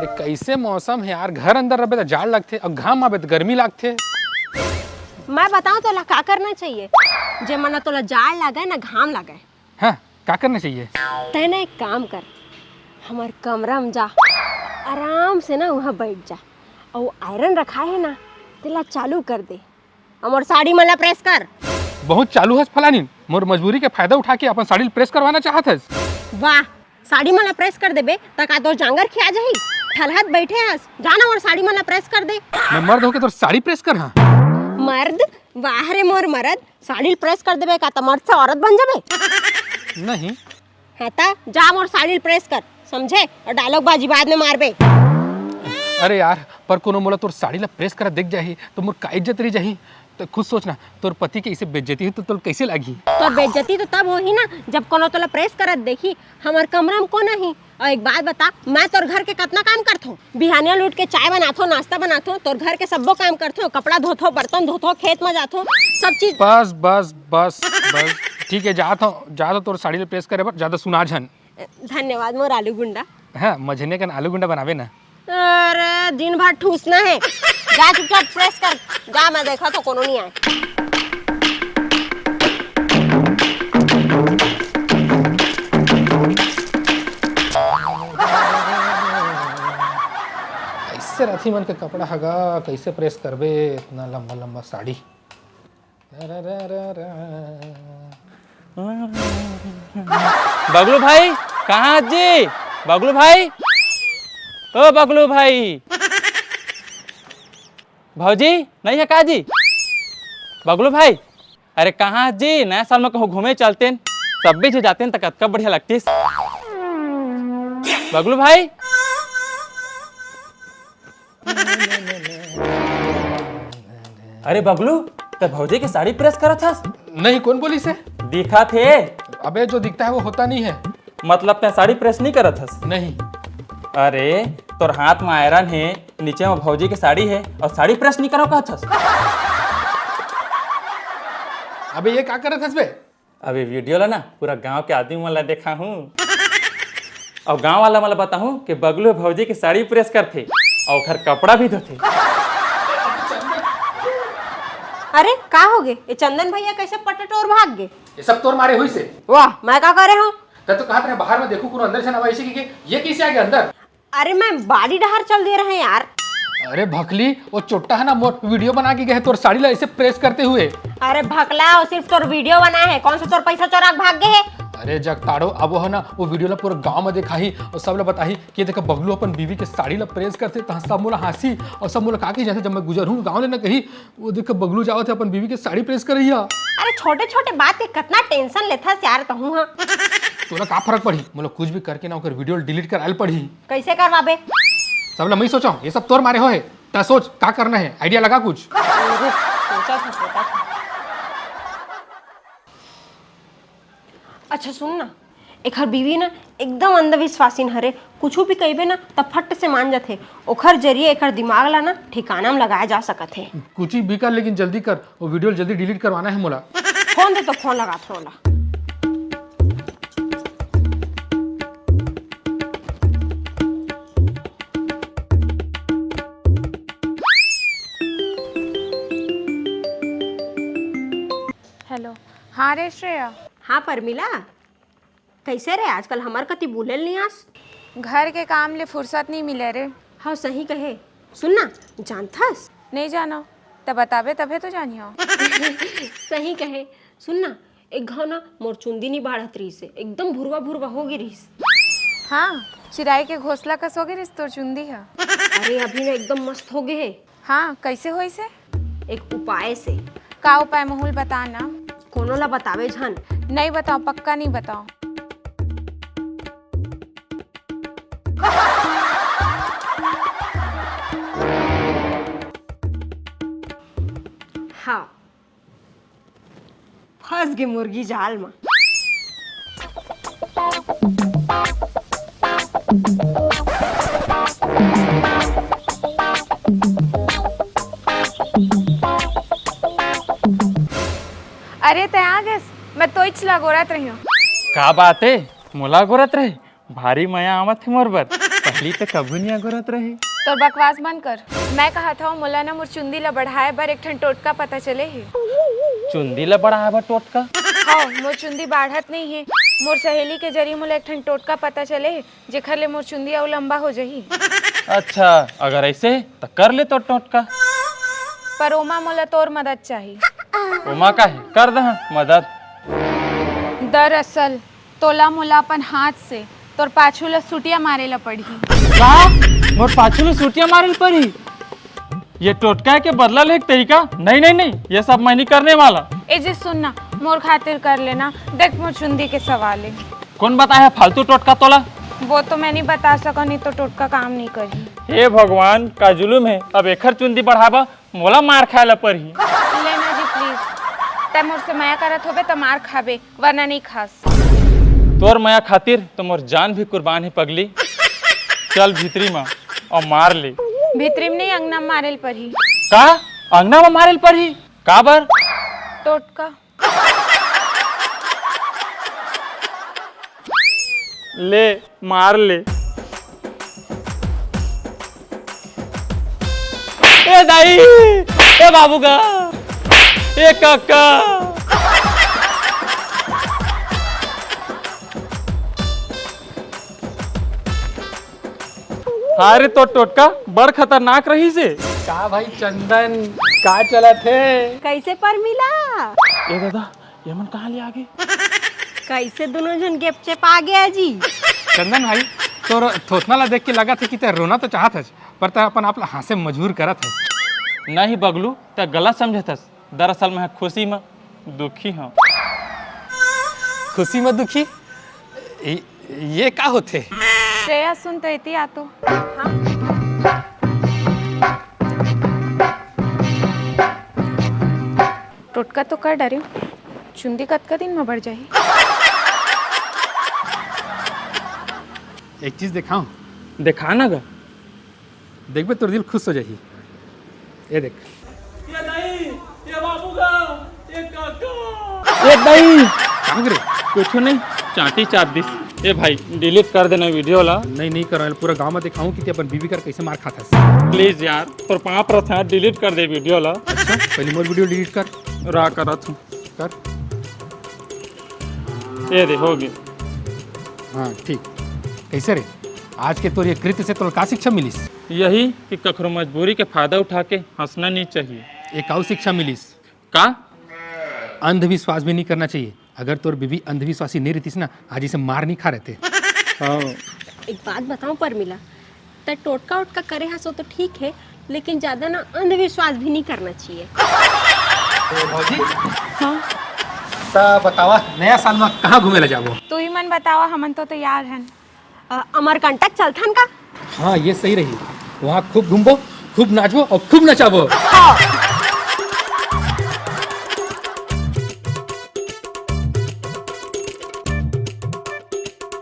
कैसे मौसम है यार, घर अंदर रहे तो जाड़ लगते और घाम आवे तो गर्मी लगते। मैं बताऊं तो क्या करना चाहिए जे मना तोला जाड़ लगे ना घाम लगे। हाँ, क्या करना चाहिए? तेने एक काम कर, हमार कमरा में जा, आराम से ना वहाँ बैठ जा और आयरन रखा है ना तेला चालू कर दे, हमार साड़ी मला प्रेस कर। बहुत चालू है फलानी, मोर मजबूरी के फायदा उठा के अपन साड़ी प्रेस करवाना चाहत है। वाह, साड़ी मला प्रेस कर देबे तक तो जांगर खिया जाही, ठलहत बैठे हस, जाना और साड़ी मला प्रेस कर दे। मैं मर्द होके तो साड़ी प्रेस कर। हाँ मर्द? वाह रे मोर मर्द, साड़ी प्रेस कर देबे का तो मर्द से औरत बन जाबे? नहीं। हाँ ता जा मोर साड़ी प्रेस कर, समझे? और डायलॉग बाजी बाद में मारबे। अरे यार, पर कोनो मोला तोर साड़ी ला प्रेस कर देख जाही तो मोर का इज्जत रही जाही। तो खुद सोचना, तोर पति के इसे बेइज्जती है तो तोर कैसे लागी? तो बेइज्जती तो तब होही ना जब कोनो तोला प्रेस करत देखी, हमार कमरा में कौन ही। और एक बात बता, मैं तोर घर के कितना काम करथो? बिहानिया लूट के चाय बनाथो, नाश्ता बनाथो, तोर घर के सबो काम करथो, कपड़ा धोथो, बर्तन धोथो, खेत में जाथो, सब चीज। बस बस बस बस ठीक है, जा तोर साड़ी ला प्रेस करे बर ज्यादा सुना झन। धन्यवाद मोर आलू गुंडा। हाँ, मझने का आलू गुंडा बनावे ना। अरे दिन भर ठूसना है, जा चुपचाप प्रेस कर, जा, मैं देखा तो कोनो नहीं आए। कैसे रथी मन के कपड़ा हगा, कैसे प्रेस करबे इतना लंबा लंबा साड़ी। बगलू भाई कहाँ जी? बगलू भाई, ओ बगलू भाई, भौजी नहीं है का जी? बगलू भाई, अरे कहाँ जी? नया साल में कहूँ घूमे चलते, सब भी जो जाते हैं तो कब बढ़िया लगती। बगलू भाई, अरे बगलू, तो भौजी की साड़ी प्रेस करा था? नहीं, कौन बोली से? दिखा थे। अबे जो दिखता है वो होता नहीं है। मतलब ते साड़ी प्रेस नहीं करा था? नहीं। अरे तोर हाथ में आयरन है, नीचे में भौजी की साड़ी है और साड़ी प्रेस नहीं करो कहत हस? अबे ये क्या कर रहा था बे? अभी वीडियो ला ना पूरा गांव के आदमी वाला देखा हूँ और गांव वाला मला बताऊँ कि बगलू भौजी की साड़ी प्रेस करते और घर कपड़ा भी धोते। अरे का हो गए? ये चंदन भैया कैसे पटटोर भाग गए? ये सब तोर मारे हुई से। वाह, मैं क्या करे हूँ? तो कहा था बाहर में देखो, कोनो अंदर से ना वैसे कि ये कैसे आ गया अंदर? अरे मैं बाड़ी डहार चल दे रहे हैं यार। अरे भकली, वो चोट्टा है ना, मोर वीडियो बना के गए तोर साड़ी ला ऐसे प्रेस करते हुए। अरे भकला, वो सिर्फ तोर वीडियो बनाए है, कौन सा तोर पैसा चोरा के भाग गए है? अरे जगताड़ो, अब वो है ना वो वीडियो ला पूरा गांव में दिखाही और सब ला बताही कि देखा बगलू अपन बीवी के साड़ी ला प्रेस करते, तो सब मोला हंसी और सब मोला काकी जैसे जब मैं गुजर हूँ गाँव ले ना कही वो देख बगलू जावत है अपन बीवी के साड़ी प्रेस कर रही है। अरे छोटे छोटे बात के कितना टेंशन लेता यार कहूँ। हाँ, तोला का फर्क पड़ी? मतलब कुछ भी करके ना ओकर वीडियो डिलीट कर आयल पड़ी। कैसे करवाबे? सब ला मैं सोचा ये सब तोर मारे हो है, ता सोच का करना है, आइडिया लगा कुछ। सोचा था। अच्छा सुन ना, एक हर बीवी ना एकदम अंधविश्वासी हरे, कुछ भी कहबे ना तब फट से मान जाते, ओखर जरिए एक दिमाग ला ना ठिकाना में लगाया जा सकत है। कुछ ही भी कर, लेकिन जल्दी कर, वो वीडियो जल्दी डिलीट करवाना है मोला। फोन दे तो फोन लगा थोड़ा। हेलो, हाँ रे श्रेया। हाँ परमिला, कैसे रे? आजकल हमार कति बुलेल नहीं आस। घर के काम ले फुर्सत नहीं मिले रे। हाँ सही कहे। सुन ना, जानथस? नहीं जानो तब बताबे तबे तो जानियो। सही कहे। सुन ना, एक घाव ना मोर चुंदी नहीं बाढ़त रही से, एकदम भुरवा भुरवा हो गई रही। हाँ, चिराई के घोसला कसोगे रिस तोर चुंदी है। अरे अभी ना एकदम मस्त हो गए है। हाँ, कैसे होई से? एक उपाय से। का उपाय महूल बता ना। कोनो ला बतावे झन। नहीं बताओ, पक्का नहीं बताओ। हाँ, फंस गई मुर्गी जाल में। अरे तया गस, मैं तो इचला गोरत रही हूँ। का बात है? मोला गोरत रहे, भारी माया आवत है मोर बर। पहली तो कभी नहीं अगुरत रही। तो बकवास बंद कर। मैं कहा था मोला ना मोर चुंदी ला बढ़ाए बर एक ठन टोटका पता चले है। चुंदी ला बड़ा है टोटका। हाँ मोर चुंदी बाढ़त नहीं है। मोर सहेली के जरिए मोला एक ठन टोटका पता चले है जेखर ले मोर चुंदी और लंबा हो जाही। अच्छा अगर ऐसे है तो कर ले तो टोटका। पर ओमा मोला तोर मदद चाहिए। ओमा का है कर दे मदद। दरअसल तोला मोला अपन हाथ से तोर पाछू ला सुटिया मारे ला पड़ी। का मोर पाछू में सूटियां मारे पड़ी। ये टोटका के बदला ले एक तरीका। नहीं नहीं नहीं ये सब मैं नहीं करने वाला। ए जे सुनना मोर खातिर कर लेना। देख मोर चुंदी के सवाल है। कौन बताया फालतू टोटका तोला। वो तो मैं नहीं बता सका नहीं तो टोटका काम नहीं करी। हे भगवान का जुलुम है। अब एखर चुंदी बढ़ावा मोला मार खाए ला पड़ी। लेना जी प्लीज। तै मोर से माया करत होबे तो मार खाबे वरना नहीं खास। तोर माया खातिर तो मोर जान भी कुर्बान है पगली। चल भीतरी में और मार ले। भीतरी में नहीं अंगना में मारेल पड़ी। का अंगना में मारेल पड़ी का बर। टोटका ले मार ले। ए दाई ए बाबू का ए काका। अरे तो टोटका बड़ खतरनाक रही से। का भाई चंदन का चला थे। कैसे पर मिला? ए दादा ये मन कहाँ ले आगे। कैसे दोनों जन गेप चेप आ गया जी? चंदन भाई तो थोथना ला देख के लगा था कि ते रोना तो चाहत है पर ते अपन आप ला हंसे मजबूर करत है। नहीं बगलू ते गलत समझतस। दरअसल मैं खुशी में दुखी हूँ। खुशी में दुखी ये का होते। श्रेया सुन तो इति आतो। टोटका तो कर डरे चुंदी कतका दिन में बढ़ जाही। एक चीज दिखाऊं। देखा ना गा। देखबे तोर दिल खुश हो जाही। ये देख। ये नहीं ये बाबू का ये काका। ये नहीं कहाँ गिरे? कुछ नहीं चाटी चाट दिस। ए भाई डिलीट कर देना वीडियो ला। नहीं करो पूरा गांव में दिखाऊं कि ते अपन बीवी कर कैसे मार खाता है। प्लीज यार तोर पाँव पर था डिलीट कर दे वीडियो ला। अच्छा पहले मोर वीडियो डिलीट कर। रा करत हूँ कर। ये दे हो गया। हाँ ठीक। कैसे रे आज के तोर ये कृत्य से तोर का शिक्षा मिलिस? यही कि कखरो मजबूरी के फायदा उठा के हंसना नहीं चाहिए। एक और शिक्षा मिलिस का अंधविश्वास भी नहीं करना चाहिए। अगर तोर बीवी अंधविश्वासी नहीं रहती ना आज इसे मार नहीं खा रहते। हाँ एक बात बताऊं परमिला, तो टोटका उटका करे हंसो तो ठीक है, लेकिन ज्यादा ना अंधविश्वास भी नहीं करना चाहिए। भौजी हाँ बतावा नया साल में कहाँ घूमे ला जाबो? तू ही मन बतावा हमन तो तैयार हन। अमरकंटक चलथन का? हाँ ये सही रही। वहाँ खूब घूमबो, खूब नाचबो और खूब नचाबो। हाँ।